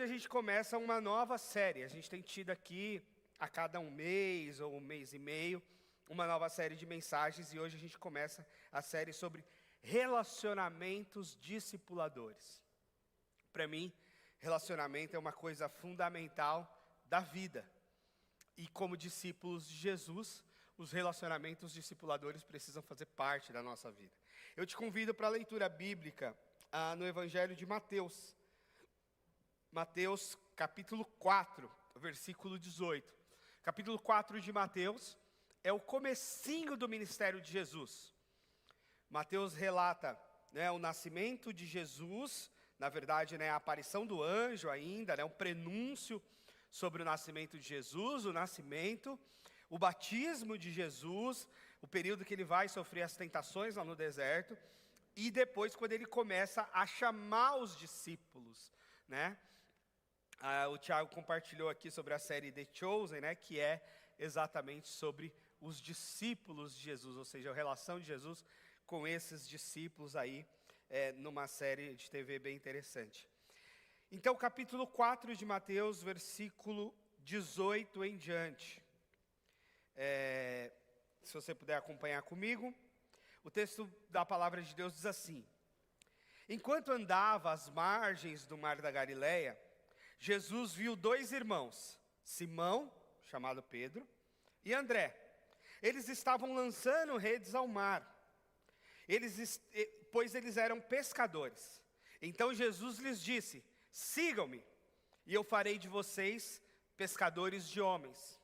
hoje a gente começa uma nova série. A gente tem tido aqui, a cada um mês ou um mês e meio, uma nova série de mensagens. E hoje a gente começa a série sobre relacionamentos discipuladores. Para mim, relacionamento é uma coisa fundamental da vida. E como discípulos de Jesus, os relacionamentos discipuladores precisam fazer parte da nossa vida. Eu te convido para a leitura bíblica no Evangelho de Mateus. Mateus capítulo 4, versículo 18. Capítulo 4 de Mateus é o comecinho do ministério de Jesus. Mateus relata o nascimento de Jesus, na verdade a aparição do anjo ainda, um prenúncio sobre o nascimento de Jesus, o nascimento, o batismo de Jesus, o período que ele vai sofrer as tentações lá no deserto, e depois quando ele começa a chamar os discípulos, o Tiago compartilhou aqui sobre a série The Chosen, que é exatamente sobre os discípulos de Jesus, ou seja, a relação de Jesus com esses discípulos aí, numa série de TV bem interessante. Então, capítulo 4 de Mateus, versículo 18 em diante. Se você puder acompanhar comigo, o texto da palavra de Deus diz assim: Enquanto andava às margens do mar da Galileia, Jesus viu dois irmãos, Simão, chamado Pedro, e André. Eles estavam lançando redes ao mar, pois eles eram pescadores. Então Jesus lhes disse: Sigam-me, e eu farei de vocês pescadores de homens.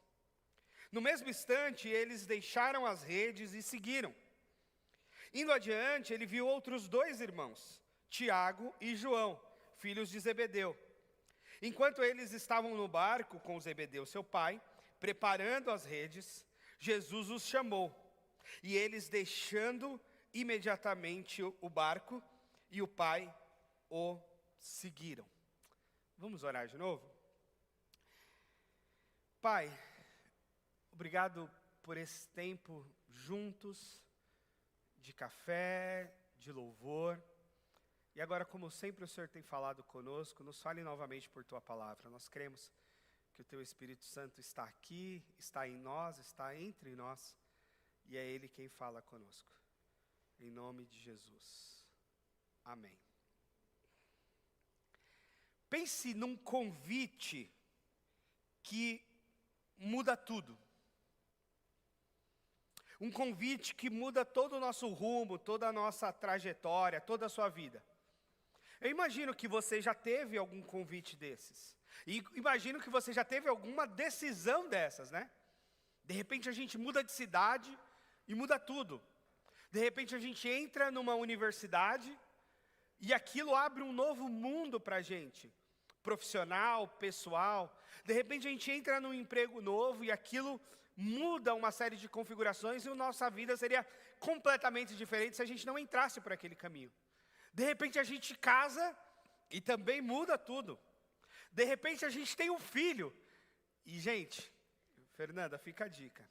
No mesmo instante, eles deixaram as redes e seguiram. Indo adiante, ele viu outros dois irmãos, Tiago e João, filhos de Zebedeu. Enquanto eles estavam no barco com Zebedeu, seu pai, preparando as redes, Jesus os chamou. E eles, deixando imediatamente o barco e o pai, o seguiram. Vamos orar de novo? Pai, obrigado por esse tempo juntos, de café, de louvor. E agora, como sempre o Senhor tem falado conosco, nos fale novamente por Tua palavra. Nós cremos que o Teu Espírito Santo está aqui, está em nós, está entre nós, e é Ele quem fala conosco. Em nome de Jesus. Amém. Pense num convite que muda tudo. Um convite que muda todo o nosso rumo, toda a nossa trajetória, toda a sua vida. Eu imagino que você já teve algum convite desses. E imagino que você já teve alguma decisão dessas, De repente a gente muda de cidade e muda tudo. De repente a gente entra numa universidade e aquilo abre um novo mundo para a gente. Profissional, pessoal. De repente a gente entra num emprego novo e aquilo muda uma série de configurações e a nossa vida seria completamente diferente se a gente não entrasse por aquele caminho. De repente a gente casa e também muda tudo. De repente a gente tem um filho. E gente, Fernanda, fica a dica.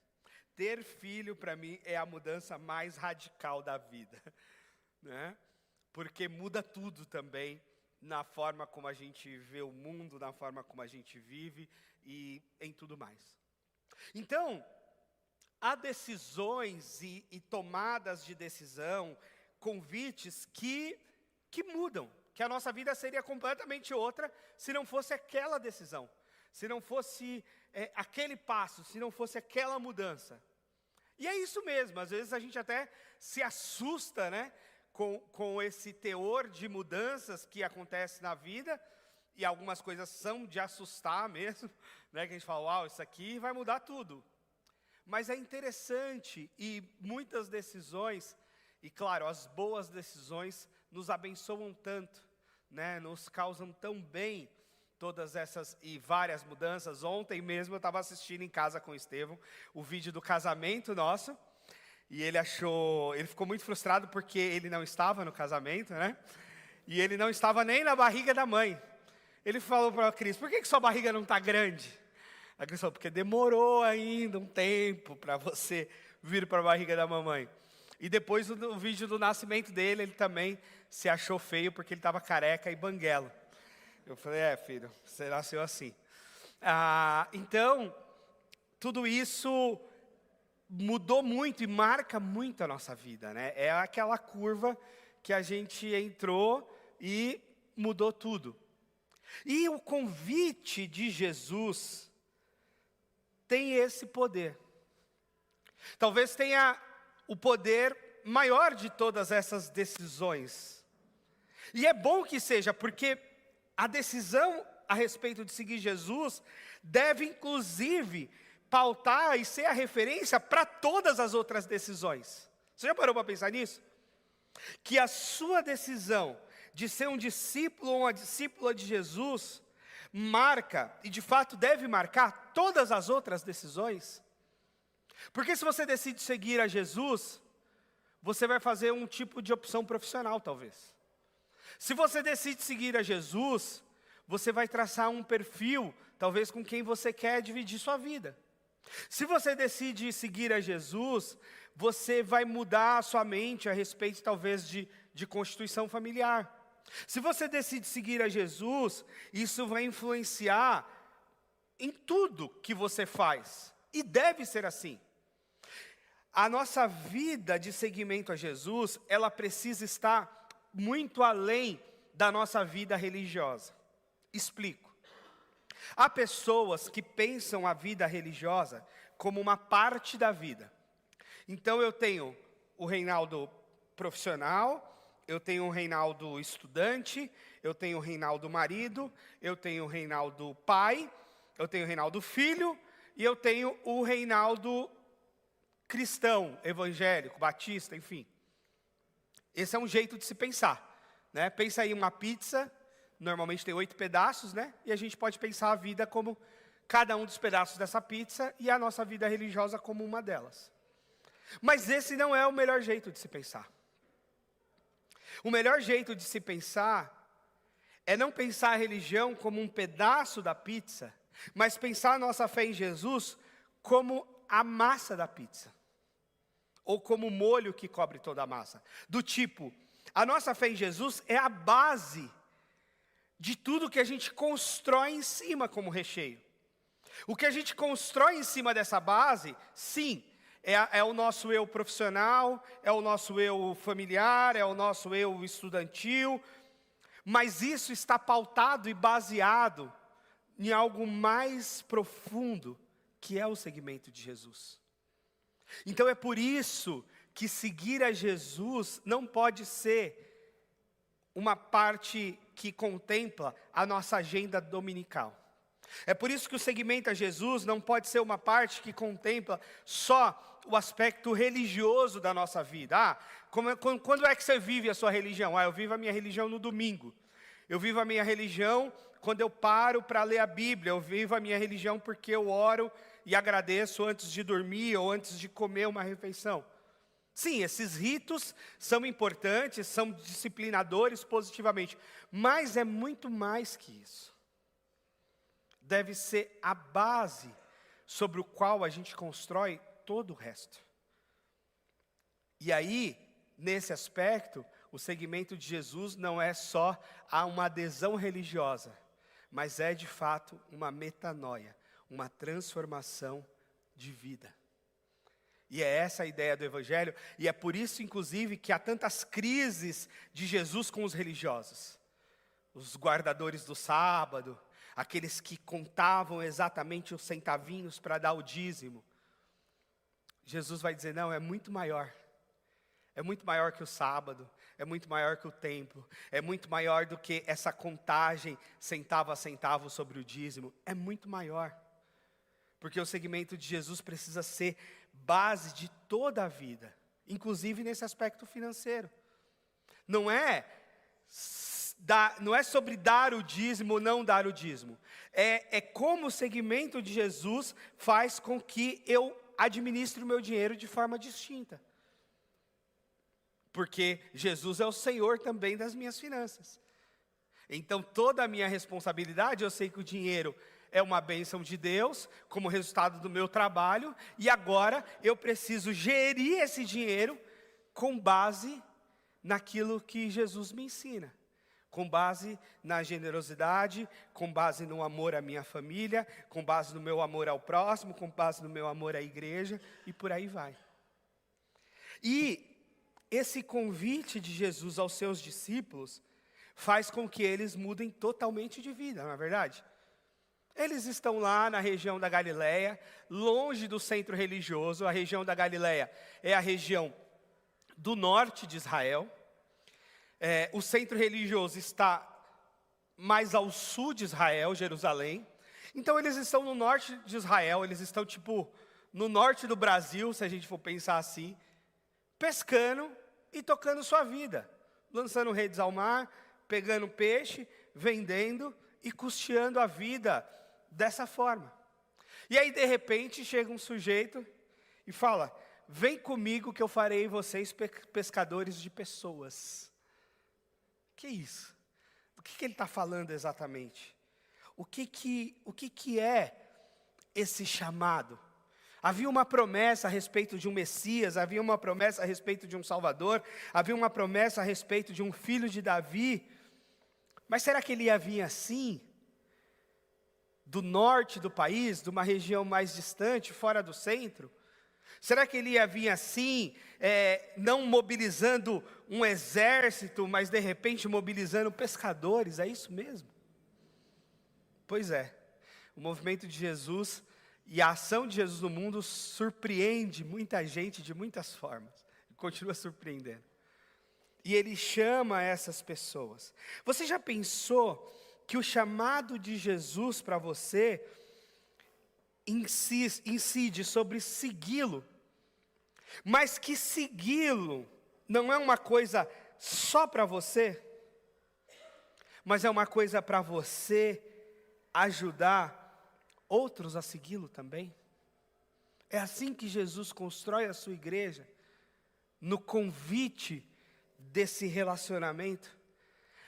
Ter filho para mim é a mudança mais radical da vida. Porque muda tudo também na forma como a gente vê o mundo, na forma como a gente vive e em tudo mais. Então, há decisões e tomadas de decisão, convites que mudam, que a nossa vida seria completamente outra se não fosse aquela decisão, se não fosse aquele passo, se não fosse aquela mudança. E é isso mesmo, às vezes a gente até se assusta, com esse teor de mudanças que acontece na vida, e algumas coisas são de assustar mesmo, que a gente fala, uau, isso aqui vai mudar tudo. Mas é interessante, e muitas decisões, e claro, as boas decisões nos abençoam tanto, nos causam tão bem todas essas e várias mudanças. Ontem mesmo eu estava assistindo em casa com o Estevão o vídeo do casamento nosso, e ele ficou muito frustrado porque ele não estava no casamento, e ele não estava nem na barriga da mãe. Ele falou para a Cris: por que sua barriga não está grande? A Cris falou: porque demorou ainda um tempo para você vir para a barriga da mamãe. E depois do vídeo do nascimento dele, ele também se achou feio porque ele estava careca e banguelo. Eu falei, filho, você nasceu assim. Então, tudo isso mudou muito e marca muito a nossa vida, né? É aquela curva que a gente entrou e mudou tudo. E o convite de Jesus tem esse poder. Talvez tenha o poder maior de todas essas decisões. E é bom que seja, porque a decisão a respeito de seguir Jesus deve, inclusive, pautar e ser a referência para todas as outras decisões. Você já parou para pensar nisso? Que a sua decisão de ser um discípulo ou uma discípula de Jesus marca, e de fato deve marcar, todas as outras decisões. Porque se você decide seguir a Jesus, você vai fazer um tipo de opção profissional, talvez. Se você decide seguir a Jesus, você vai traçar um perfil, talvez com quem você quer dividir sua vida. Se você decide seguir a Jesus, você vai mudar a sua mente a respeito, talvez, de constituição familiar. Se você decide seguir a Jesus, isso vai influenciar em tudo que você faz. E deve ser assim. A nossa vida de seguimento a Jesus, ela precisa estar muito além da nossa vida religiosa. Explico. Há pessoas que pensam a vida religiosa como uma parte da vida. Então eu tenho o Reinaldo profissional, eu tenho o Reinaldo estudante, eu tenho o Reinaldo marido, eu tenho o Reinaldo pai, eu tenho o Reinaldo filho e eu tenho o Reinaldo cristão, evangélico, batista, enfim. Esse é um jeito de se pensar, né? Pensa aí uma pizza, normalmente tem 8 pedaços, né? E a gente pode pensar a vida como cada um dos pedaços dessa pizza e a nossa vida religiosa como uma delas. Mas esse não é o melhor jeito de se pensar. O melhor jeito de se pensar é não pensar a religião como um pedaço da pizza, mas pensar a nossa fé em Jesus como a massa da pizza. Ou como o molho que cobre toda a massa. Do tipo, a nossa fé em Jesus é a base de tudo que a gente constrói em cima como recheio. O que a gente constrói em cima dessa base, sim, é o nosso eu profissional, é o nosso eu familiar, é o nosso eu estudantil, mas isso está pautado e baseado em algo mais profundo, que é o seguimento de Jesus. Então é por isso que seguir a Jesus não pode ser uma parte que contempla a nossa agenda dominical. É por isso que o seguimento a Jesus não pode ser uma parte que contempla só o aspecto religioso da nossa vida. Quando é que você vive a sua religião? Eu vivo a minha religião no domingo. Eu vivo a minha religião quando eu paro para ler a Bíblia. Eu vivo a minha religião porque eu oro e agradeço antes de dormir ou antes de comer uma refeição. Sim, esses ritos são importantes, são disciplinadores positivamente, mas é muito mais que isso. Deve ser a base sobre o qual a gente constrói todo o resto. E aí, nesse aspecto, o seguimento de Jesus não é só uma adesão religiosa, mas é de fato uma metanoia, uma transformação de vida. E é essa a ideia do Evangelho, e é por isso, inclusive, que há tantas crises de Jesus com os religiosos. Os guardadores do sábado, aqueles que contavam exatamente os centavinhos para dar o dízimo. Jesus vai dizer, não, é muito maior. É muito maior que o sábado, é muito maior que o templo, é muito maior do que essa contagem centavo a centavo sobre o dízimo. É muito maior. Porque o seguimento de Jesus precisa ser base de toda a vida, inclusive nesse aspecto financeiro. Não é sobre dar o dízimo ou não dar o dízimo. É como o seguimento de Jesus faz com que eu administre o meu dinheiro de forma distinta. Porque Jesus é o Senhor também das minhas finanças. Então toda a minha responsabilidade, eu sei que o dinheiro é uma bênção de Deus, como resultado do meu trabalho, e agora eu preciso gerir esse dinheiro com base naquilo que Jesus me ensina. com base na generosidade, com base no amor à minha família, com base no meu amor ao próximo, com base no meu amor à igreja, e por aí vai. E esse convite de Jesus aos seus discípulos faz com que eles mudem totalmente de vida, não é verdade? Eles estão lá na região da Galileia, longe do centro religioso. A região da Galileia é a região do norte de Israel. O centro religioso está mais ao sul de Israel, Jerusalém. Então eles estão no norte de Israel, eles estão tipo no norte do Brasil, se a gente for pensar assim, pescando e tocando sua vida, lançando redes ao mar, pegando peixe, vendendo e custeando a vida dessa forma. E aí de repente chega um sujeito e fala: vem comigo que eu farei vocês pescadores de pessoas. Que isso? O que ele está falando exatamente? O que é esse chamado? Havia uma promessa a respeito de um Messias, havia uma promessa a respeito de um Salvador, havia uma promessa a respeito de um filho de Davi. Mas será que ele ia vir assim? Do norte do país, de uma região mais distante, fora do centro? Será que ele ia vir assim, não mobilizando um exército, mas de repente mobilizando pescadores? É isso mesmo? Pois é, o movimento de Jesus e a ação de Jesus no mundo surpreende muita gente de muitas formas, e continua surpreendendo. E ele chama essas pessoas. Você já pensou que o chamado de Jesus para você incide sobre segui-lo, mas que segui-lo não é uma coisa só para você, mas é uma coisa para você ajudar outros a segui-lo também? É assim que Jesus constrói a sua igreja, no convite desse relacionamento,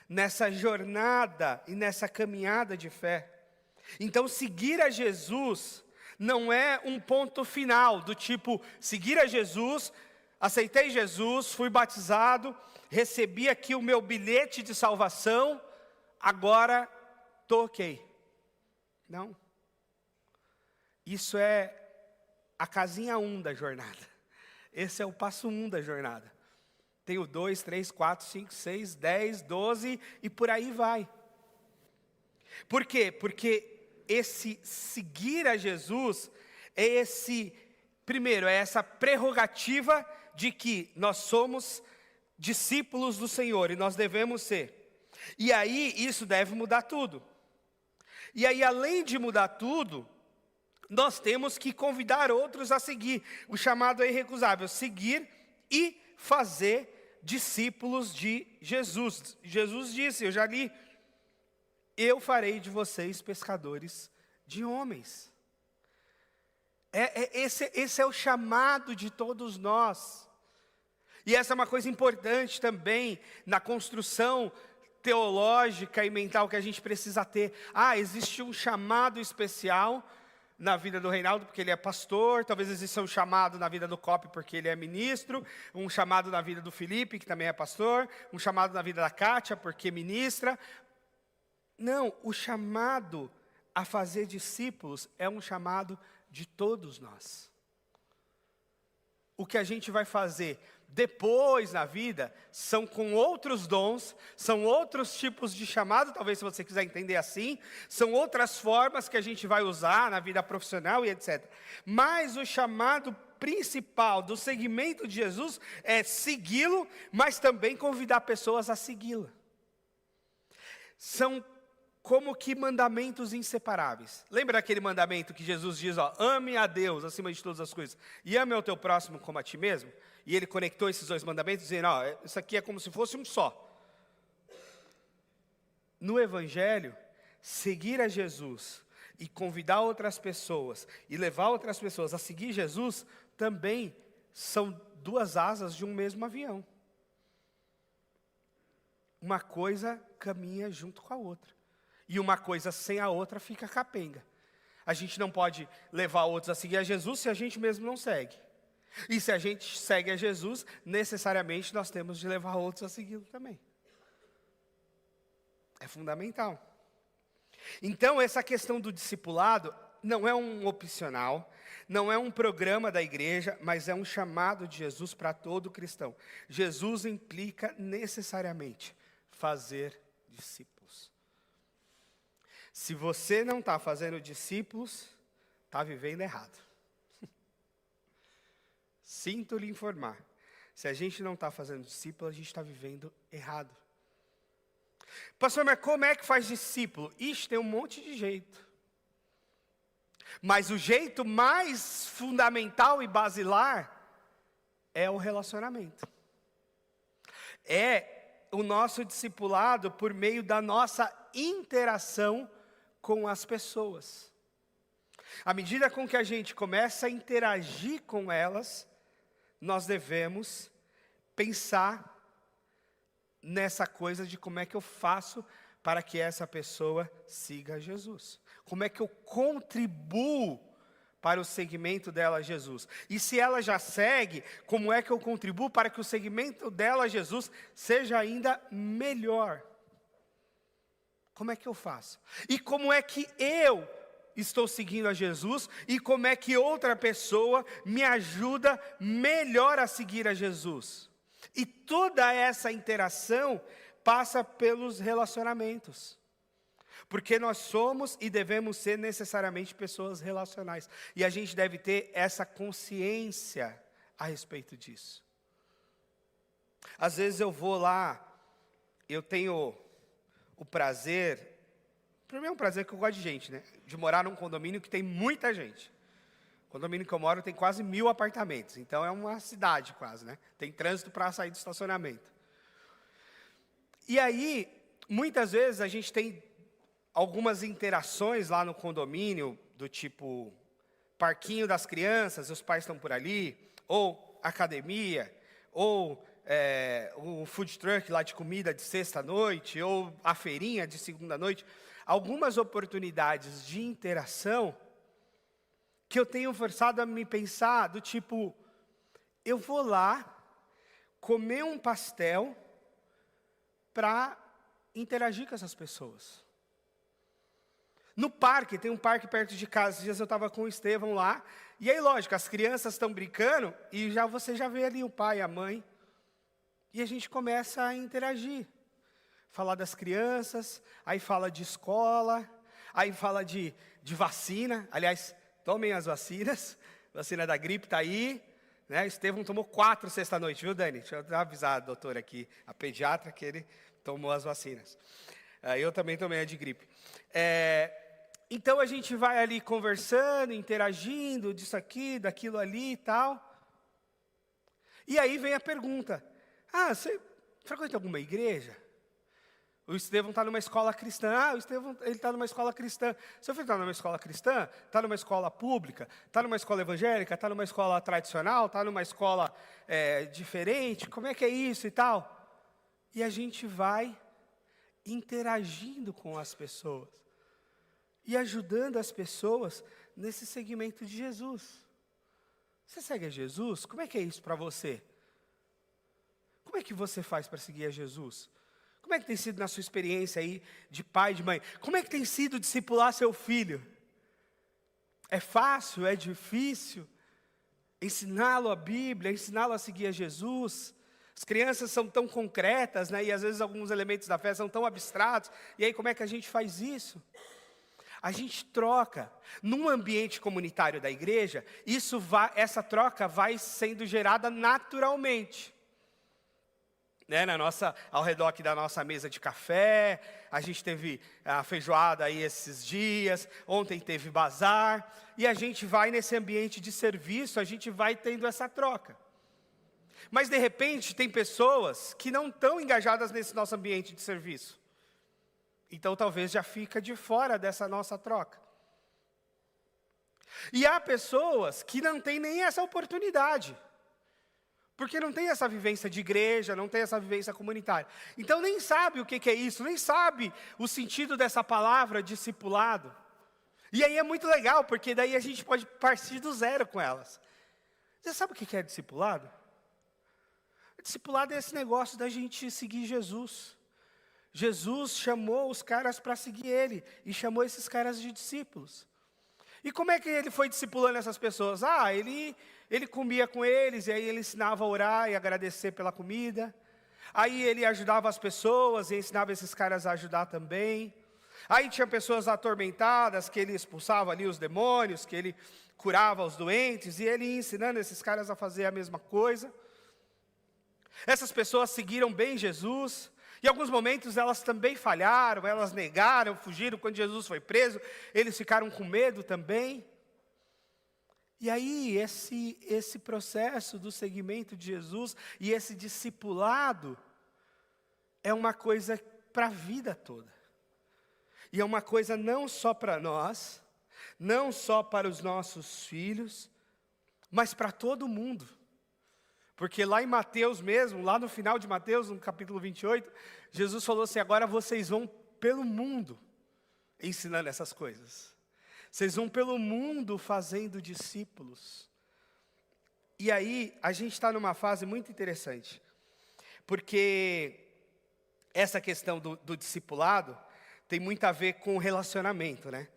nessa jornada e nessa caminhada de fé. Então seguir a Jesus não é um ponto final, do tipo, seguir a Jesus, aceitei Jesus, fui batizado, recebi aqui o meu bilhete de salvação, agora estou ok. Não. Isso é a casinha 1 da jornada. Esse é o passo 1 da jornada. Tem o 2, 3, 4, 5, 6, 10, 12 e por aí vai. Por quê? Porque esse seguir a Jesus é primeiro, é essa prerrogativa de que nós somos discípulos do Senhor e nós devemos ser. E aí isso deve mudar tudo. E aí, além de mudar tudo, nós temos que convidar outros a seguir. O chamado é irrecusável: seguir e fazer discípulos de Jesus. Jesus disse, eu já li: eu farei de vocês pescadores de homens. Esse é o chamado de todos nós. E essa é uma coisa importante também na construção teológica e mental que a gente precisa ter. Existe um chamado especial na vida do Reinaldo, porque ele é pastor. Talvez exista um chamado na vida do Cop, porque ele é ministro. Um chamado na vida do Felipe, que também é pastor. Um chamado na vida da Kátia, porque ministra. Não, o chamado a fazer discípulos é um chamado de todos nós. O que a gente vai fazer depois na vida são com outros dons, são outros tipos de chamado, talvez se você quiser entender assim, são outras formas que a gente vai usar na vida profissional e etc. Mas o chamado principal do seguimento de Jesus é segui-lo, mas também convidar pessoas a segui-lo. São como que mandamentos inseparáveis. Lembra aquele mandamento que Jesus diz, ame a Deus acima de todas as coisas e ame ao teu próximo como a ti mesmo? E ele conectou esses dois mandamentos dizendo, isso aqui é como se fosse um só. No Evangelho, seguir a Jesus e convidar outras pessoas e levar outras pessoas a seguir Jesus também são duas asas de um mesmo avião. Uma coisa caminha junto com a outra. E uma coisa sem a outra fica capenga. A gente não pode levar outros a seguir a Jesus se a gente mesmo não segue. E se a gente segue a Jesus, necessariamente nós temos de levar outros a segui-lo também. É fundamental. Então, essa questão do discipulado não é um opcional, não é um programa da igreja, mas é um chamado de Jesus para todo cristão. Jesus implica necessariamente fazer discípulos. Se você não está fazendo discípulos, está vivendo errado. Sinto lhe informar. Se a gente não está fazendo discípulo, a gente está vivendo errado. Pastor, mas como é que faz discípulo? Ixi, tem um monte de jeito. Mas o jeito mais fundamental e basilar é o relacionamento. É o nosso discipulado por meio da nossa interação com as pessoas. À medida com que a gente começa a interagir com elas, nós devemos pensar nessa coisa de como é que eu faço para que essa pessoa siga Jesus. Como é que eu contribuo para o segmento dela a Jesus? E se ela já segue, como é que eu contribuo para que o segmento dela a Jesus seja ainda melhor? Como é que eu faço? E como é que eu estou seguindo a Jesus? E como é que outra pessoa me ajuda melhor a seguir a Jesus? E toda essa interação passa pelos relacionamentos. Porque nós somos e devemos ser necessariamente pessoas relacionais. E a gente deve ter essa consciência a respeito disso. Às vezes eu vou lá, eu tenho o prazer, para mim é um prazer que eu gosto de gente, né? De morar num condomínio que tem muita gente. O condomínio que eu moro tem quase 1000 apartamentos, então é uma cidade quase, né? Tem trânsito para sair do estacionamento. E aí, muitas vezes a gente tem algumas interações lá no condomínio, do tipo parquinho das crianças, os pais estão por ali, ou academia, ou o food truck lá de comida de sexta-noite, ou a feirinha de segunda-noite. Algumas oportunidades de interação que eu tenho forçado a me pensar do tipo, eu vou lá comer um pastel para interagir com essas pessoas. No parque, tem um parque perto de casa, esses dias eu estava com o Estevão lá, e aí, lógico, as crianças estão brincando, e você já vê ali o pai e a mãe, e a gente começa a interagir. Falar das crianças, aí fala de escola, aí fala de vacina, aliás, tomem as vacinas, vacina da gripe está aí, né? Estevão tomou 4 sexta-noite, viu, Dani? Deixa eu avisar a doutora aqui, a pediatra, que ele tomou as vacinas. Eu também tomei a de gripe. Então a gente vai ali conversando, interagindo, disso aqui, daquilo ali e tal. E aí vem a pergunta, você frequenta alguma igreja? O Estevão está numa escola cristã. O Estevão está numa escola cristã. Seu filho está numa escola cristã? Está numa escola pública? Está numa escola evangélica? Está numa escola tradicional? Está numa escola diferente? Como é que é isso e tal? E a gente vai interagindo com as pessoas. E ajudando as pessoas nesse segmento de Jesus. Você segue a Jesus? Como é que é isso para você? Como é que você faz para seguir a Jesus? Como é que tem sido na sua experiência aí de pai e de mãe? Como é que tem sido discipular seu filho? É fácil? É difícil? Ensiná-lo a Bíblia, ensiná-lo a seguir a Jesus? As crianças são tão concretas, né? E às vezes alguns elementos da fé são tão abstratos. E aí como é que a gente faz isso? A gente troca. Num ambiente comunitário da igreja, essa troca vai sendo gerada naturalmente. Né, ao redor aqui da nossa mesa de café, a gente teve a feijoada aí esses dias, ontem teve bazar, e a gente vai nesse ambiente de serviço, a gente vai tendo essa troca. Mas de repente tem pessoas que não estão engajadas nesse nosso ambiente de serviço. Então talvez já fica de fora dessa nossa troca. E há pessoas que não têm nem essa oportunidade. Porque não tem essa vivência de igreja, não tem essa vivência comunitária. Então nem sabe o que é isso, nem sabe o sentido dessa palavra discipulado. E aí é muito legal, porque daí a gente pode partir do zero com elas. Você sabe o que é discipulado? Discipulado é esse negócio da gente seguir Jesus. Jesus chamou os caras para seguir ele, e chamou esses caras de discípulos. E como é que ele foi discipulando essas pessoas? Ele comia com eles, e aí ele ensinava a orar e agradecer pela comida. Aí ele ajudava as pessoas, e ensinava esses caras a ajudar também. Aí tinha pessoas atormentadas, que ele expulsava ali os demônios, que ele curava os doentes, e ele ia ensinando esses caras a fazer a mesma coisa. Essas pessoas seguiram bem Jesus. Em alguns momentos elas também falharam, elas negaram, fugiram. Quando Jesus foi preso, eles ficaram com medo também. E aí esse processo do seguimento de Jesus e esse discipulado é uma coisa para a vida toda. E é uma coisa não só para nós, não só para os nossos filhos, mas para todo mundo. Porque lá em Mateus mesmo, lá no final de Mateus, no capítulo 28, Jesus falou assim: agora vocês vão pelo mundo ensinando essas coisas. Vocês vão pelo mundo fazendo discípulos. E aí, a gente está numa fase muito interessante. Porque essa questão do discipulado tem muito a ver com relacionamento, né?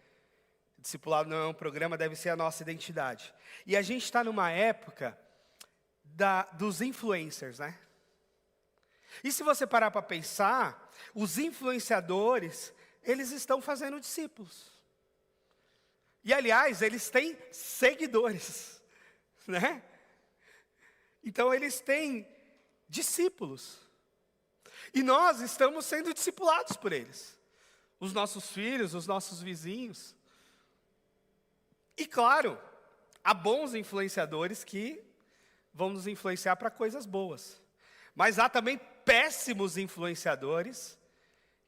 Discipulado não é um programa, deve ser a nossa identidade. E a gente está numa época dos influencers, né? E se você parar para pensar, os influenciadores, eles estão fazendo discípulos. E aliás, eles têm seguidores, né? Então eles têm discípulos. E nós estamos sendo discipulados por eles. Os nossos filhos, os nossos vizinhos. E claro, há bons influenciadores que vão nos influenciar para coisas boas. Mas há também péssimos influenciadores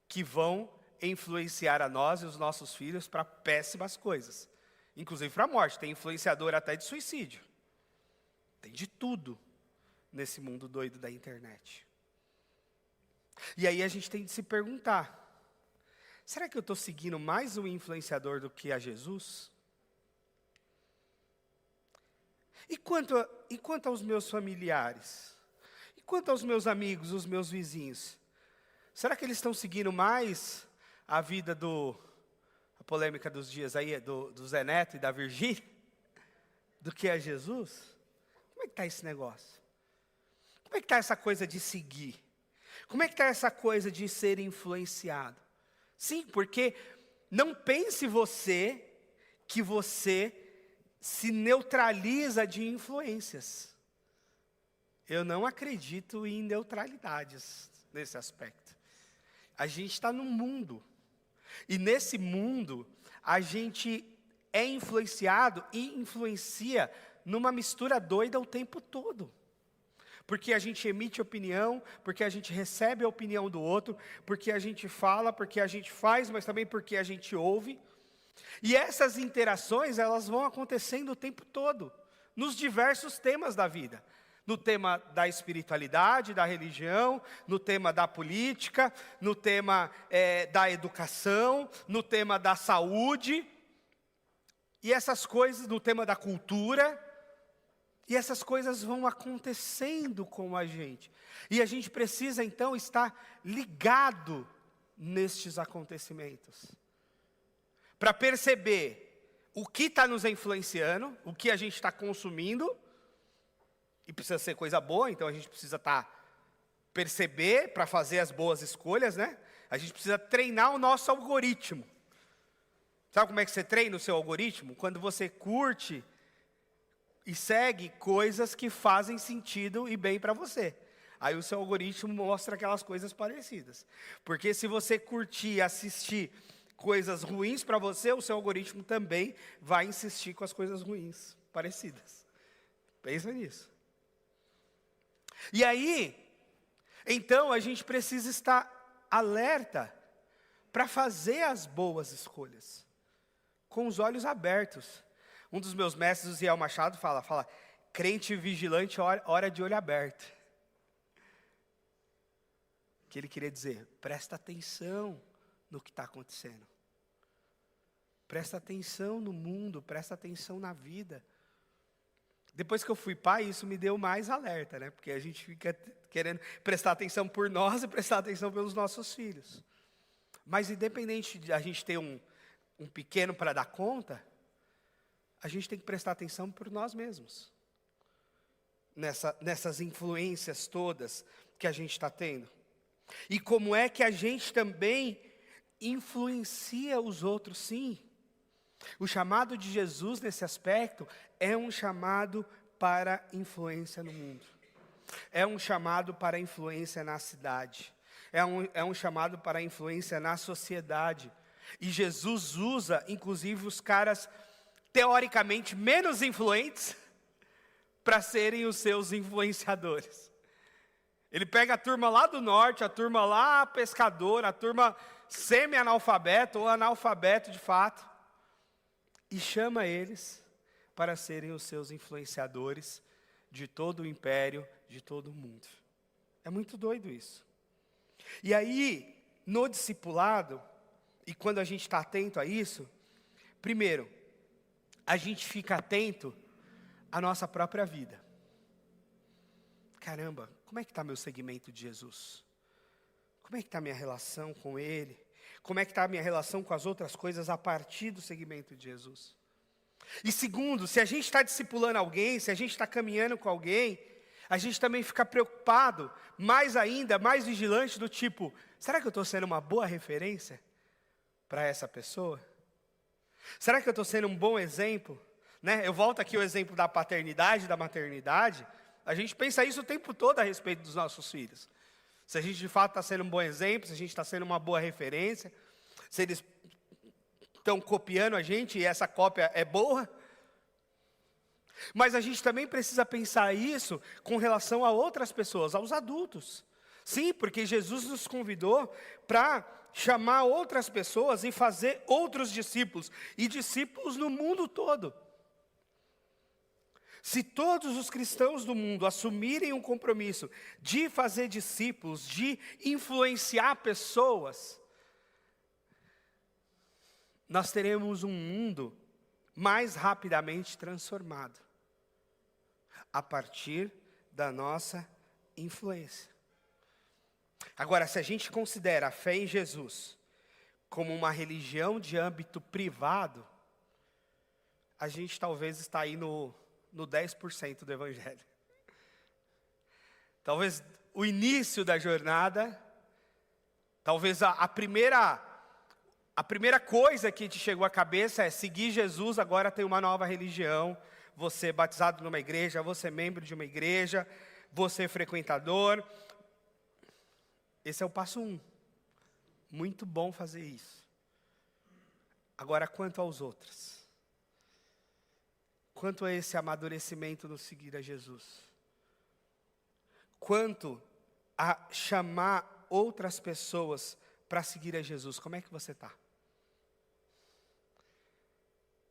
que vão influenciar a nós e os nossos filhos para péssimas coisas. Inclusive para a morte. Tem influenciador até de suicídio. Tem de tudo nesse mundo doido da internet. E aí a gente tem de se perguntar: será que eu estou seguindo mais um influenciador do que a Jesus? E quanto aos meus familiares? E quanto aos meus amigos, os meus vizinhos? Será que eles estão seguindo mais a vida a polêmica dos dias aí, do Zé Neto e da Virgínia, do que a Jesus? Como é que está esse negócio? Como é que está essa coisa de seguir? Como é que está essa coisa de ser influenciado? Sim, porque não pense você que você se neutraliza de influências. Eu não acredito em neutralidades nesse aspecto. A gente está num mundo. E nesse mundo, a gente é influenciado e influencia numa mistura doida o tempo todo. Porque a gente emite opinião, porque a gente recebe a opinião do outro, porque a gente fala, porque a gente faz, mas também porque a gente ouve. E essas interações, elas vão acontecendo o tempo todo, nos diversos temas da vida. No tema da espiritualidade, da religião, no tema da política, no tema da educação, no tema da saúde, e essas coisas, no tema da cultura, e essas coisas vão acontecendo com a gente. E a gente precisa, então, estar ligado nestes acontecimentos, para perceber o que está nos influenciando, o que a gente está consumindo, e precisa ser coisa boa, então a gente precisa perceber para fazer as boas escolhas, né? A gente precisa treinar o nosso algoritmo. Sabe como é que você treina o seu algoritmo? Quando você curte e segue coisas que fazem sentido e bem para você. Aí o seu algoritmo mostra aquelas coisas parecidas. Porque se você curtir e assistir coisas ruins para você, o seu algoritmo também vai insistir com as coisas ruins, parecidas. Pensa nisso. E aí, então a gente precisa estar alerta para fazer as boas escolhas, com os olhos abertos. Um dos meus mestres, o Ziel Machado, fala, crente vigilante, hora de olho aberto. O que ele queria dizer? Presta atenção no que está acontecendo. Presta atenção no mundo, presta atenção na vida. Depois que eu fui pai, isso me deu mais alerta, né? Porque a gente fica querendo prestar atenção por nós e prestar atenção pelos nossos filhos. Mas independente de a gente ter um pequeno para dar conta, a gente tem que prestar atenção por nós mesmos. Nessas influências todas que a gente está tendo. E como é que a gente também influencia os outros, sim. O chamado de Jesus nesse aspecto é um chamado para influência no mundo. É um chamado para influência na cidade. É um chamado para influência na sociedade. E Jesus usa, inclusive, os caras teoricamente menos influentes para serem os seus influenciadores. Ele pega a turma lá do norte, a turma lá pescadora, a turma semi-analfabeto ou analfabeto de fato, e chama eles para serem os seus influenciadores de todo o império, de todo o mundo. É muito doido isso. E aí, no discipulado, e quando a gente está atento a isso, primeiro, a gente fica atento à nossa própria vida. Caramba, como é que está meu segmento de Jesus? Como é que está a minha relação com Ele? Como é que está a minha relação com as outras coisas a partir do segmento de Jesus? E segundo, se a gente está discipulando alguém, se a gente está caminhando com alguém, a gente também fica preocupado, mais ainda, mais vigilante do tipo, será que eu estou sendo uma boa referência para essa pessoa? Será que eu estou sendo um bom exemplo? Né? Eu volto aqui ao exemplo da paternidade, da maternidade. A gente pensa isso o tempo todo a respeito dos nossos filhos. Se a gente de fato está sendo um bom exemplo, se a gente está sendo uma boa referência, se eles estão copiando a gente e essa cópia é boa. Mas a gente também precisa pensar isso com relação a outras pessoas, aos adultos. Sim, porque Jesus nos convidou para chamar outras pessoas e fazer outros discípulos, e discípulos no mundo todo. Se todos os cristãos do mundo assumirem um compromisso de fazer discípulos, de influenciar pessoas, nós teremos um mundo mais rapidamente transformado a partir da nossa influência. Agora, se a gente considera a fé em Jesus como uma religião de âmbito privado, a gente talvez está aí no 10% do evangelho. Talvez o início da jornada, talvez a primeira coisa que te chegou à cabeça é seguir Jesus, agora tem uma nova religião, você é batizado numa igreja, você é membro de uma igreja, você é frequentador. Esse é o passo 1. Muito bom fazer isso. Agora, quanto aos outros? Quanto a esse amadurecimento no seguir a Jesus? Quanto a chamar outras pessoas para seguir a Jesus? Como é que você está?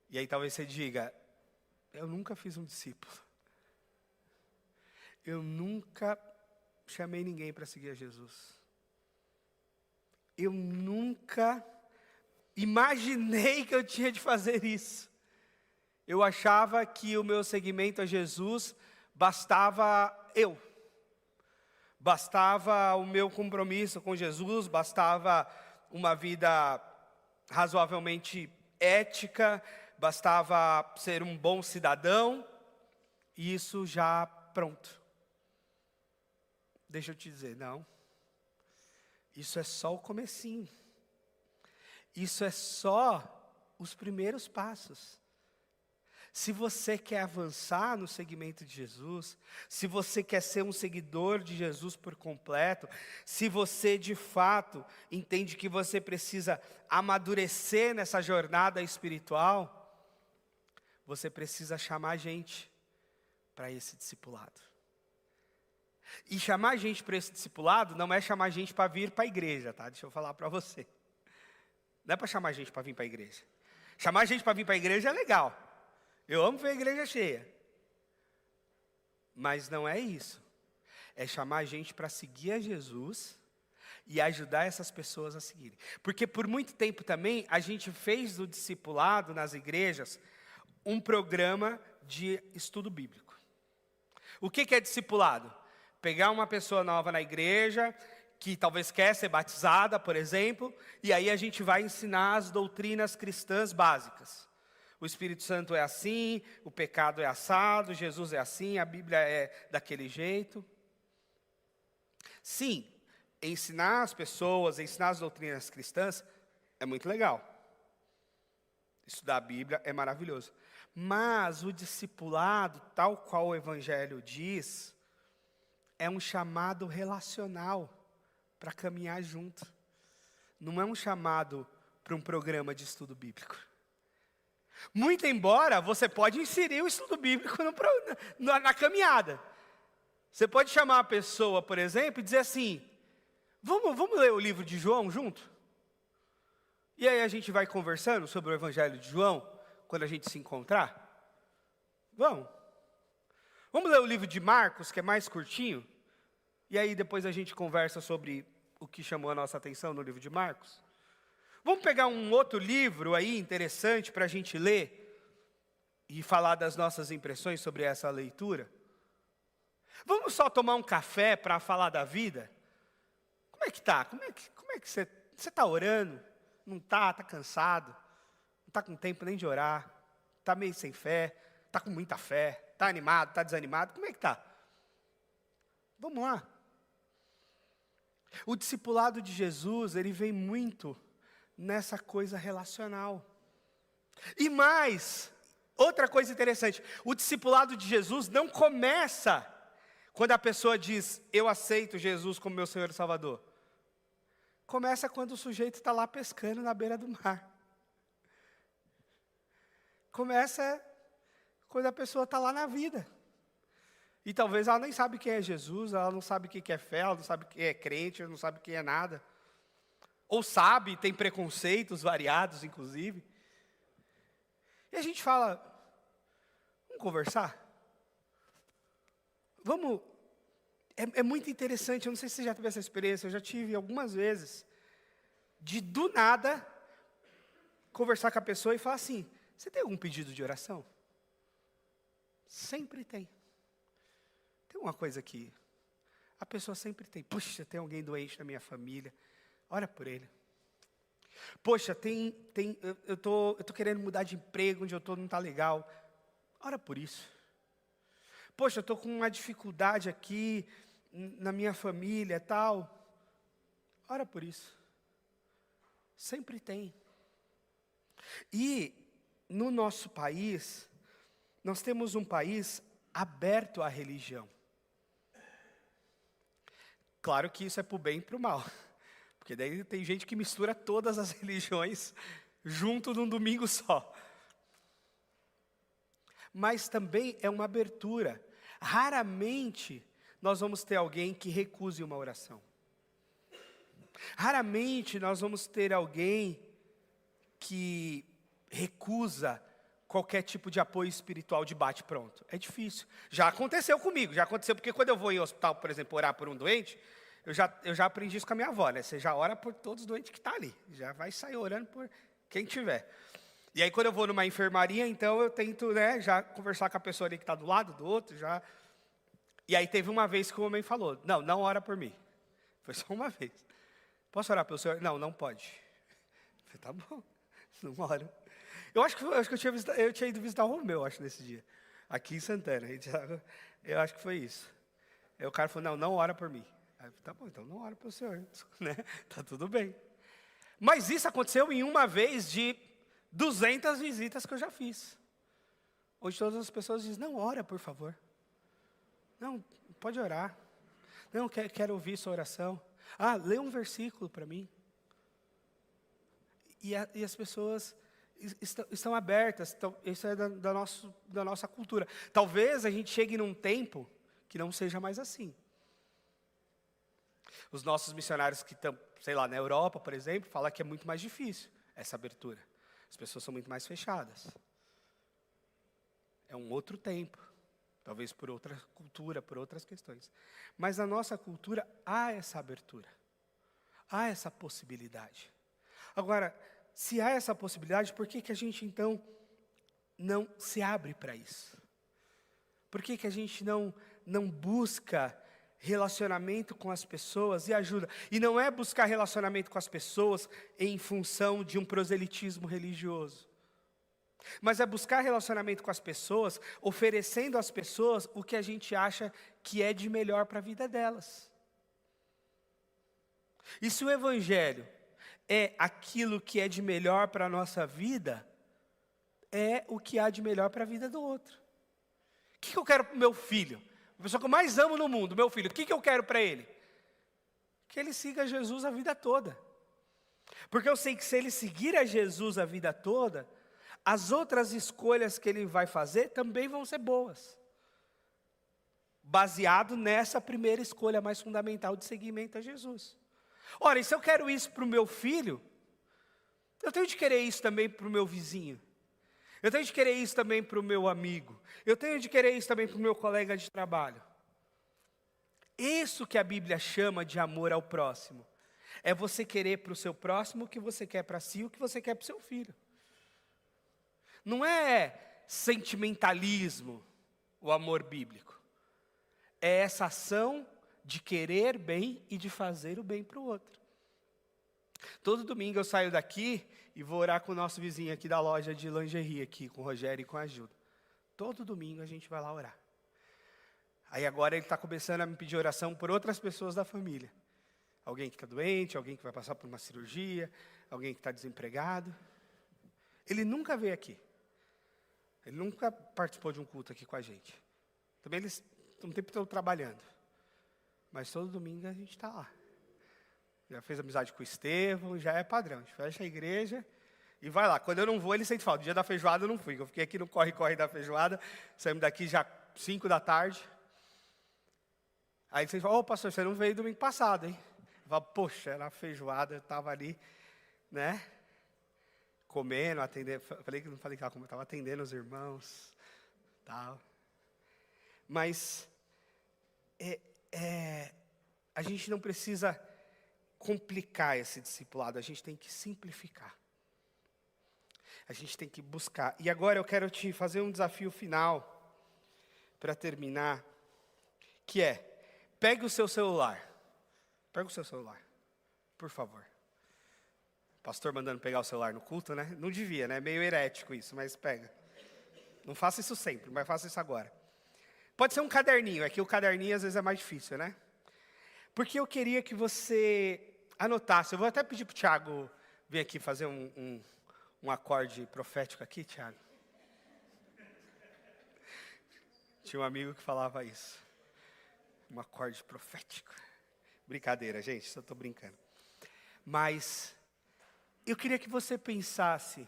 E aí talvez você diga, eu nunca fiz um discípulo. Eu nunca chamei ninguém para seguir a Jesus. Eu nunca imaginei que eu tinha de fazer isso. Eu achava que o meu seguimento a Jesus bastava eu. Bastava o meu compromisso com Jesus, bastava uma vida razoavelmente ética, bastava ser um bom cidadão, e isso já pronto. Deixa eu te dizer, não. Isso é só o comecinho. Isso é só os primeiros passos. Se você quer avançar no segmento de Jesus, se você quer ser um seguidor de Jesus por completo, se você de fato entende que você precisa amadurecer nessa jornada espiritual, você precisa chamar gente para esse discipulado. E chamar gente para esse discipulado não é chamar gente para vir para a igreja, tá? Deixa eu falar para você. Não é para chamar gente para vir para a igreja. Chamar gente para vir para a igreja é legal. Eu amo ver a igreja cheia. Mas não é isso. É chamar gente para seguir a Jesus e ajudar essas pessoas a seguirem. Porque por muito tempo também a gente fez do discipulado nas igrejas um programa de estudo bíblico. O que é discipulado? Pegar uma pessoa nova na igreja, que talvez quer ser batizada, por exemplo, e aí a gente vai ensinar as doutrinas cristãs básicas. O Espírito Santo é assim, o pecado é assado, Jesus é assim, a Bíblia é daquele jeito. Sim, ensinar as pessoas, ensinar as doutrinas cristãs é muito legal. Estudar a Bíblia é maravilhoso. Mas o discipulado, tal qual o Evangelho diz, é um chamado relacional para caminhar junto. Não é um chamado para um programa de estudo bíblico. Muito embora você pode inserir o estudo bíblico na caminhada. Você pode chamar a pessoa, por exemplo, e dizer assim, vamos ler o livro de João junto? E aí a gente vai conversando sobre o Evangelho de João, quando a gente se encontrar? Vamos. Vamos ler o livro de Marcos, que é mais curtinho? E aí depois a gente conversa sobre o que chamou a nossa atenção no livro de Marcos? Vamos pegar um outro livro aí interessante para a gente ler e falar das nossas impressões sobre essa leitura? Vamos só tomar um café para falar da vida? Como é que tá? Como é que você está orando? Não está? Está cansado? Não está com tempo nem de orar? Está meio sem fé? Está com muita fé? Está animado? Está desanimado? Como é que está? Vamos lá. O discipulado de Jesus, ele vem muito nessa coisa relacional. E mais, outra coisa interessante, o discipulado de Jesus não começa quando a pessoa diz, eu aceito Jesus como meu Senhor e Salvador. Começa quando o sujeito está lá pescando na beira do mar. Começa quando a pessoa está lá na vida. E talvez ela nem sabe quem é Jesus, ela não sabe o que é fé, ela não sabe o que é crente, ela não sabe o que é nada. Ou sabe, tem preconceitos variados, inclusive. E a gente fala, vamos conversar? Vamos. É muito interessante, eu não sei se você já teve essa experiência, eu já tive algumas vezes, de do nada, conversar com a pessoa e falar assim, você tem algum pedido de oração? Sempre tem. Tem uma coisa que a pessoa sempre tem. Puxa, tem alguém doente na minha família. Ora por ele. Poxa, eu tô querendo mudar de emprego, onde eu estou não está legal. Ora por isso. Poxa, eu estou com uma dificuldade aqui na minha família, tal. Ora por isso. Sempre tem. E no nosso país, nós temos um país aberto à religião. Claro que isso é para o bem e para o mal. Porque daí tem gente que mistura todas as religiões junto num domingo só. Mas também é uma abertura. Raramente nós vamos ter alguém que recuse uma oração. Raramente nós vamos ter alguém que recusa qualquer tipo de apoio espiritual de bate-pronto. É difícil. Já aconteceu comigo, já aconteceu, porque quando eu vou em hospital, por exemplo, orar por um doente, eu já aprendi isso com a minha avó, né? Você já ora por todos os doentes que estão ali, já vai sair orando por quem tiver. E aí quando eu vou numa enfermaria, então eu tento, né, já conversar com a pessoa ali que está do lado do outro, já. E aí teve uma vez que o homem falou, não ora por mim. Foi só uma vez. Posso orar pelo senhor? Não pode. Eu falei, tá bom, não oro. Eu acho que eu tinha ido visitar o Romeu, acho, nesse dia. Aqui em Santana. Eu acho que foi isso. Aí o cara falou, não ora por mim. Aí eu falei, tá bom, então não ora pelo senhor. Né? Tá tudo bem. Mas isso aconteceu em uma vez de 200 visitas que eu já fiz. Hoje todas as pessoas dizem, não, ora, por favor. Não, pode orar. Não, quero ouvir sua oração. Lê um versículo para mim. E as pessoas estão abertas, isso é da nossa cultura. Talvez a gente chegue num tempo que não seja mais assim. Os nossos missionários que estão, sei lá, na Europa, por exemplo, falam que é muito mais difícil essa abertura. As pessoas são muito mais fechadas. É um outro tempo, talvez por outra cultura, por outras questões. Mas na nossa cultura há essa abertura, há essa possibilidade. Agora, se há essa possibilidade, por que a gente então não se abre para isso? Por que a gente não não busca relacionamento com as pessoas e ajuda. E não é buscar relacionamento com as pessoas em função de um proselitismo religioso. Mas é buscar relacionamento com as pessoas, oferecendo às pessoas o que a gente acha que é de melhor para a vida delas. E se o Evangelho é aquilo que é de melhor para a nossa vida, é o que há de melhor para a vida do outro. O que eu quero para o meu filho? A pessoa que eu mais amo no mundo, meu filho, o que eu quero para ele? Que ele siga Jesus a vida toda. Porque eu sei que se ele seguir a Jesus a vida toda, as outras escolhas que ele vai fazer também vão ser boas. Baseado nessa primeira escolha mais fundamental de seguimento a Jesus. Ora, e se eu quero isso para o meu filho, eu tenho de querer isso também para o meu vizinho. Eu tenho de querer isso também para o meu amigo. Eu tenho de querer isso também para o meu colega de trabalho. Isso que a Bíblia chama de amor ao próximo. É você querer para o seu próximo o que você quer para si, o que você quer para o seu filho. Não é sentimentalismo o amor bíblico. É essa ação de querer bem e de fazer o bem para o outro. Todo domingo eu saio daqui e vou orar com o nosso vizinho aqui da loja de lingerie aqui, com o Rogério e com a Ajuda. Todo domingo a gente vai lá orar. Aí agora ele está começando a me pedir oração por outras pessoas da família. Alguém que está doente, alguém que vai passar por uma cirurgia, alguém que está desempregado. Ele nunca veio aqui. Ele nunca participou de um culto aqui com a gente. Também eles um tempo estão trabalhando. Mas todo domingo a gente está lá. Já fez amizade com o Estevão, já é padrão. A gente fecha a igreja e vai lá. Quando eu não vou, ele sente falta. No dia da feijoada eu não fui. Eu fiquei aqui no corre-corre da feijoada. Saímos daqui já 5 da tarde. Aí ele fala, pastor, você não veio domingo passado, hein? Eu falo, poxa, era a feijoada, eu estava ali, né? Comendo, atendendo. Não falei que eu estava atendendo os irmãos. Tal. Mas a gente não precisa complicar esse discipulado, a gente tem que simplificar. A gente tem que buscar. E agora eu quero te fazer um desafio final, para terminar, que é, pegue o seu celular. Pega o seu celular, por favor. Pastor mandando pegar o celular no culto, né? Não devia, né? Meio herético isso, mas pega. Não faça isso sempre, mas faça isso agora. Pode ser um caderninho, é que o caderninho às vezes é mais difícil, né? Porque eu queria que você anotasse. Eu vou até pedir para o Thiago vir aqui fazer um acorde profético aqui, Thiago. Tinha um amigo que falava isso. Um acorde profético. Brincadeira, gente, só estou brincando. Mas eu queria que você pensasse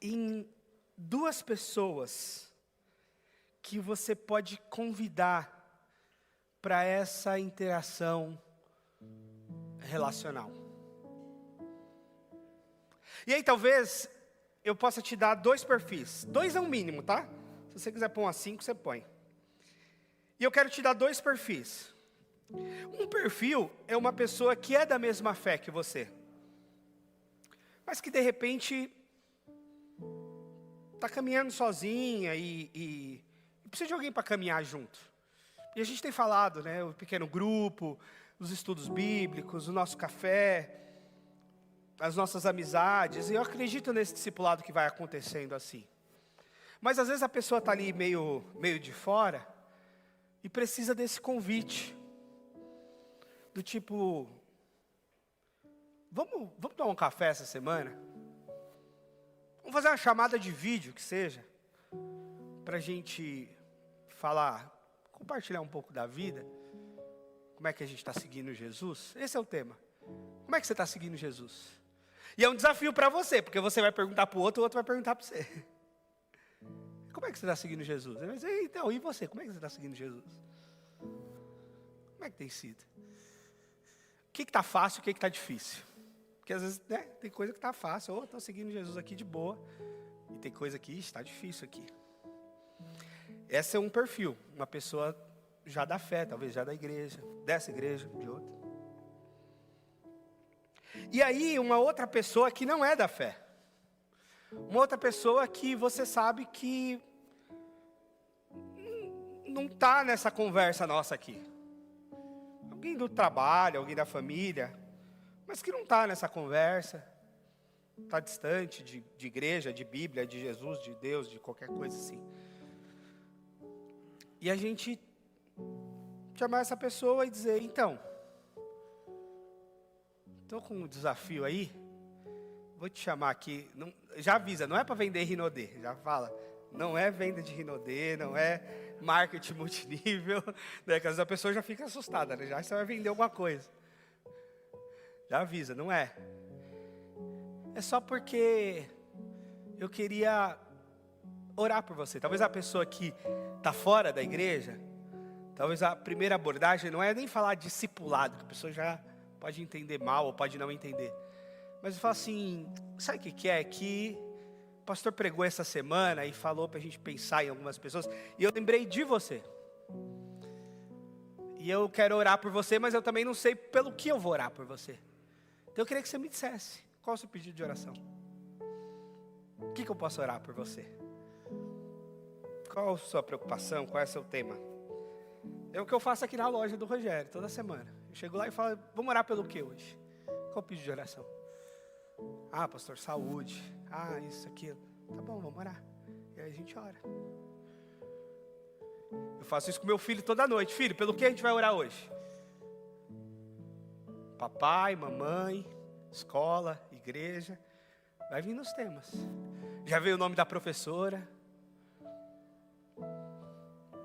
em 2 pessoas que você pode convidar para essa interação relacional. E aí talvez eu possa te dar 2 perfis. 2 é o mínimo, tá? Se você quiser pôr umas 5, você põe. E eu quero te dar 2 perfis. Um perfil é uma pessoa que é da mesma fé que você, mas que de repente está caminhando sozinha e precisa de alguém para caminhar junto. E a gente tem falado, né, o pequeno grupo, os estudos bíblicos, o nosso café, as nossas amizades, e eu acredito nesse discipulado que vai acontecendo assim. Mas às vezes a pessoa está ali meio de fora e precisa desse convite. Do tipo, vamos tomar um café essa semana? Vamos fazer uma chamada de vídeo, que seja, para a gente falar, compartilhar um pouco da vida, como é que a gente está seguindo Jesus. Esse é o tema. Como é que você está seguindo Jesus? E é um desafio para você, porque você vai perguntar para o outro vai perguntar para você. Como é que você está seguindo Jesus? Ele vai dizer, então, e você? Como é que você está seguindo Jesus? Como é que tem sido? O que está fácil, o que está difícil? Porque às vezes, né, tem coisa que está fácil. Estou seguindo Jesus aqui de boa. E tem coisa que está difícil aqui. Esse é um perfil. Uma pessoa já da fé, talvez já da igreja. Dessa igreja, de outra. E aí, uma outra pessoa que não é da fé. Uma outra pessoa que você sabe que não tá nessa conversa nossa aqui. Alguém do trabalho, alguém da família, mas que não está nessa conversa, está distante de igreja, de Bíblia, de Jesus, de Deus, de qualquer coisa assim. E a gente chamar essa pessoa e dizer, então, estou com um desafio aí, vou te chamar aqui, não, já avisa, não é para vender Rinodê, já fala, não é venda de Rinodê, não é marketing multinível, né, que às vezes a pessoa já fica assustada, né, já você vai vender alguma coisa. Já avisa, não é. É só porque eu queria orar por você. Talvez a pessoa que está fora da igreja, talvez a primeira abordagem não é nem falar discipulado, que a pessoa já pode entender mal ou pode não entender. Mas eu falo assim, sabe o que é? Que o pastor pregou essa semana e falou para a gente pensar em algumas pessoas. E eu lembrei de você. E eu quero orar por você, mas eu também não sei pelo que eu vou orar por você. Então eu queria que você me dissesse, qual é o seu pedido de oração? O que eu posso orar por você? Qual a sua preocupação? Qual é o seu tema? É o que eu faço aqui na loja do Rogério, toda semana. Eu chego lá e falo, vamos orar pelo que hoje? Qual é o pedido de oração? Ah, pastor, saúde. Ah, isso, aquilo. Tá bom, vamos orar. E aí a gente ora. Eu faço isso com meu filho toda noite. Filho, pelo que a gente vai orar hoje? Papai, mamãe, escola, igreja. Vai vir nos temas. Já veio o nome da professora.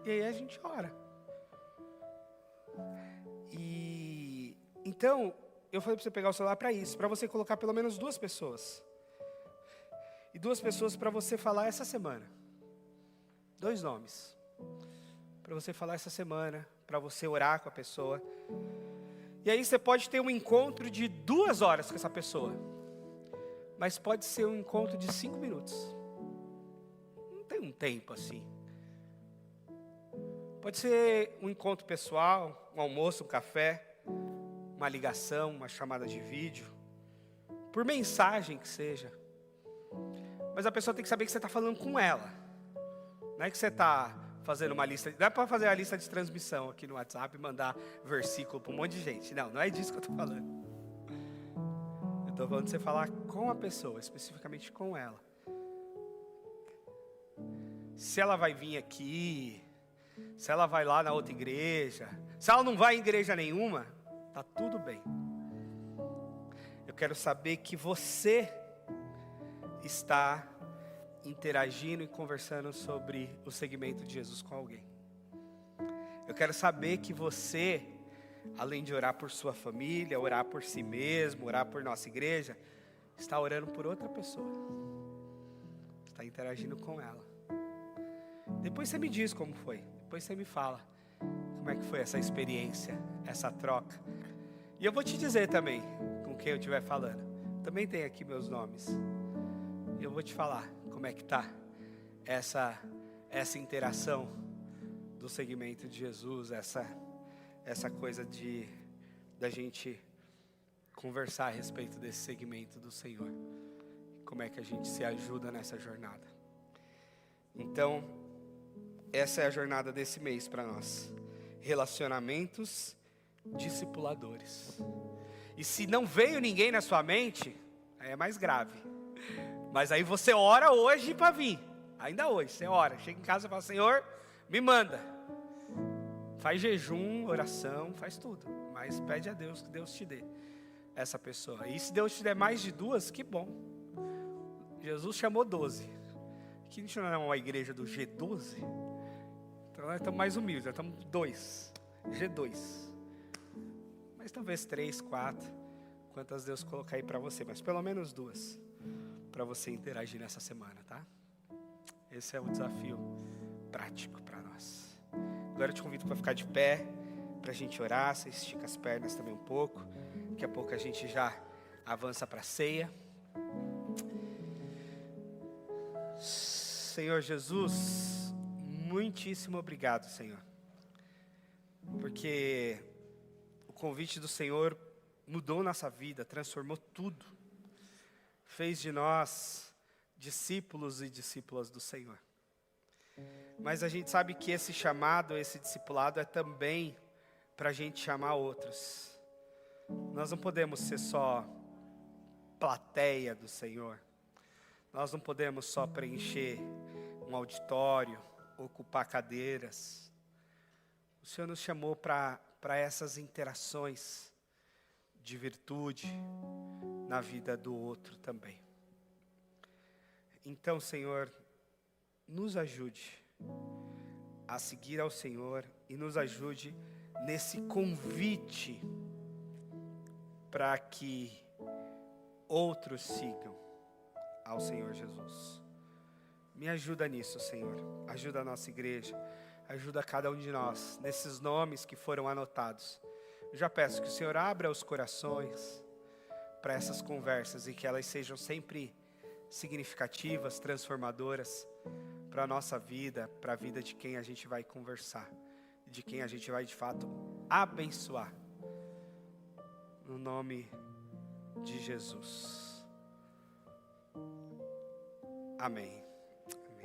E aí a gente ora. E então, eu falei para você pegar o celular para isso, para você colocar pelo menos 2 pessoas. E 2 pessoas para você falar essa semana. 2 nomes. Para você falar essa semana, para você orar com a pessoa. E aí você pode ter um encontro de 2 horas com essa pessoa. Mas pode ser um encontro de 5 minutos. Não tem um tempo assim. Pode ser um encontro pessoal, um almoço, um café, uma ligação, uma chamada de vídeo. Por mensagem que seja. Mas a pessoa tem que saber que você está falando com ela. Não é que você está fazendo uma lista, não é para fazer a lista de transmissão aqui no WhatsApp e mandar versículo para um monte de gente. Não é disso que eu estou falando. Eu estou falando de você falar com a pessoa, especificamente com ela. Se ela vai vir aqui, se ela vai lá na outra igreja, se ela não vai em igreja nenhuma, tá tudo bem. Eu quero saber que você está interagindo e conversando sobre o segmento de Jesus com alguém. Eu quero saber que você, além de orar por sua família, orar por si mesmo, orar por nossa igreja, está orando por outra pessoa. Está interagindo com ela. Depois você me diz como foi. Depois você me fala como é que foi essa experiência, essa troca. E eu vou te dizer também, com quem eu estiver falando. Também tem aqui meus nomes. Eu vou te falar como é que está essa interação do segmento de Jesus, essa coisa da gente conversar a respeito desse segmento do Senhor. Como é que a gente se ajuda nessa jornada. Então, essa é a jornada desse mês para nós. Relacionamentos discipuladores. E se não veio ninguém na sua mente, aí é mais grave. Mas aí você ora hoje para vir. Ainda hoje, você ora. Chega em casa e fala, Senhor, me manda. Faz jejum, oração, faz tudo. Mas pede a Deus que Deus te dê essa pessoa. E se Deus te der mais de 2, que bom. Jesus chamou 12. Aqui a gente não é uma igreja do G12. Então nós estamos mais humildes, nós estamos 2. G2. Mas talvez 3, 4. Quantas Deus colocar aí para você. Mas pelo menos 2. Para você interagir nessa semana, tá? Esse é o desafio prático para nós. Agora eu te convido para ficar de pé, para a gente orar. Você estica as pernas também um pouco. Daqui a pouco a gente já avança para a ceia. Senhor Jesus, muitíssimo obrigado, Senhor. Porque o convite do Senhor mudou nossa vida, transformou tudo. Fez de nós discípulos e discípulas do Senhor. Mas a gente sabe que esse chamado, esse discipulado é também para a gente chamar outros. Nós não podemos ser só plateia do Senhor. Nós não podemos só preencher um auditório, ocupar cadeiras. O Senhor nos chamou para essas interações de virtude na vida do outro também. Então, Senhor, nos ajude a seguir ao Senhor e nos ajude nesse convite para que outros sigam ao Senhor Jesus. Me ajuda nisso, Senhor. Ajuda a nossa igreja. Ajuda cada um de nós nesses nomes que foram anotados. Eu já peço que o Senhor abra os corações para essas conversas e que elas sejam sempre significativas, transformadoras para a nossa vida, para a vida de quem a gente vai conversar, de quem a gente vai de fato abençoar. No nome de Jesus. Amém.